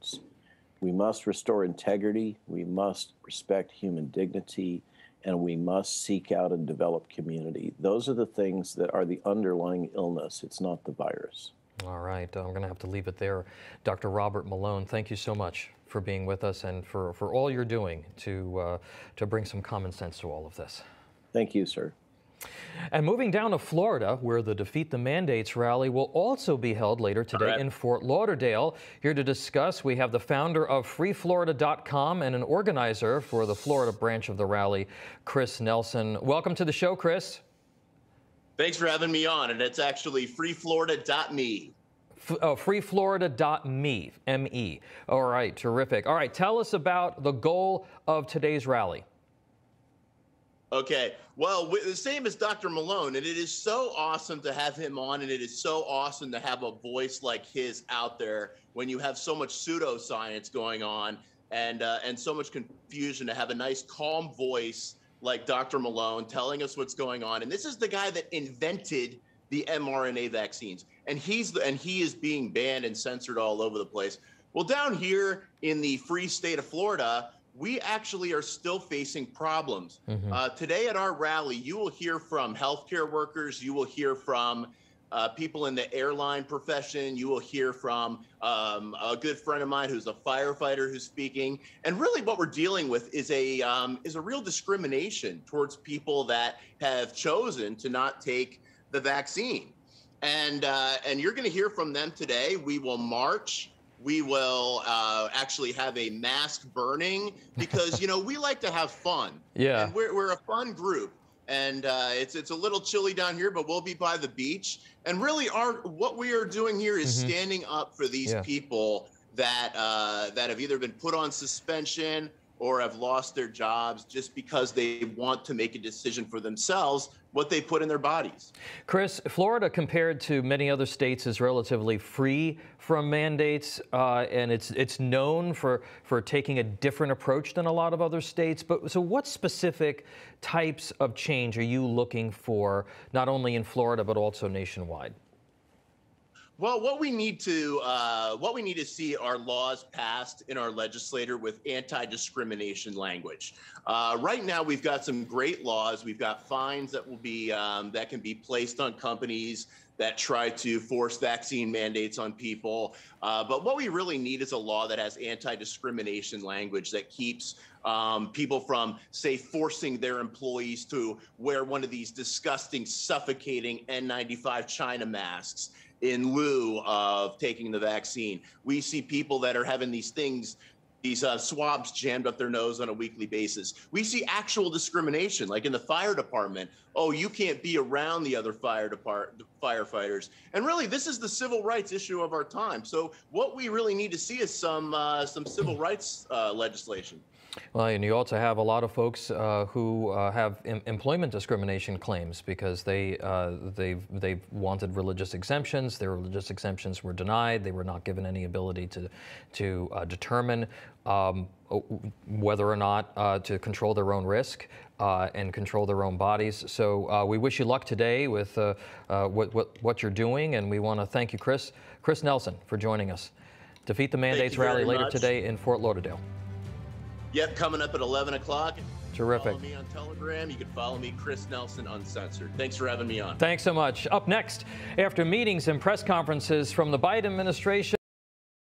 mandates. We must restore integrity, we must respect human dignity, and we must seek out and develop community. Those are the things that are the underlying illness. It's not the virus. All right, I'm going to have to leave it there. Dr. Robert Malone, thank you so much for being with us and for all you're doing to bring some common sense to all of this. Thank you, sir. And moving down to Florida, where the Defeat the Mandates rally will also be held later today in Fort Lauderdale. Here to discuss, we have the founder of freeflorida.com and an organizer for the Florida branch of the rally, Chris Nelson. Welcome to the show, Chris. Thanks for having me on, and it's actually freeflorida.me. Freeflorida.me, M-E. All right, terrific. All right, tell us about the goal of today's rally. Okay, well, the same as Dr. Malone, and it is so awesome to have him on, and it is so awesome to have a voice like his out there when you have so much pseudoscience going on and so much confusion, to have a nice, calm voice like Dr. Malone telling us what's going on. And this is the guy that invented the mRNA vaccines, and he is being banned and censored all over the place. Well, down here in the free state of Florida, we actually are still facing problems. Today at our rally, you will hear from healthcare workers, you will hear from people in the airline profession, you will hear from a good friend of mine who's a firefighter who's speaking. And really what we're dealing with is a real discrimination towards people that have chosen to not take the vaccine. And you're gonna hear from them today. We will march. We will actually have a mask burning because, you know, we like to have fun. Yeah. And we're a fun group. And it's a little chilly down here, but we'll be by the beach. And really what we are doing here is standing up for these people that have either been put on suspension or have lost their jobs just because they want to make a decision for themselves what they put in their bodies. Chris, Florida, compared to many other states, is relatively free from mandates, and it's known for taking a different approach than a lot of other states. But so what specific types of change are you looking for, not only in Florida, but also nationwide? Well, what we need to see are laws passed in our legislature with anti-discrimination language. Right now, we've got some great laws. We've got fines that will be that can be placed on companies that try to force vaccine mandates on people. But what we really need is a law that has anti-discrimination language that keeps people from, say, forcing their employees to wear one of these disgusting, suffocating N95 China masks in lieu of taking the vaccine. We see people that are having these things, these swabs jammed up their nose on a weekly basis. We see actual discrimination, like in the fire department. Oh, you can't be around the other firefighters. And really, this is the civil rights issue of our time. So what we really need to see is some civil rights legislation. Well, and you also have a lot of folks who have employment discrimination claims because they've wanted religious exemptions. Their religious exemptions were denied. They were not given any ability to determine whether or not to control their own risk and control their own bodies. So we wish you luck today with what you're doing, and we want to thank you, Chris Nelson, for joining us. Defeat the Mandates rally later today in Fort Lauderdale. Yep, coming up at 11 o'clock. Terrific. Follow me on Telegram. You can follow me, Chris Nelson Uncensored. Thanks for having me on. Thanks so much. Up next, after meetings and press conferences from the Biden administration,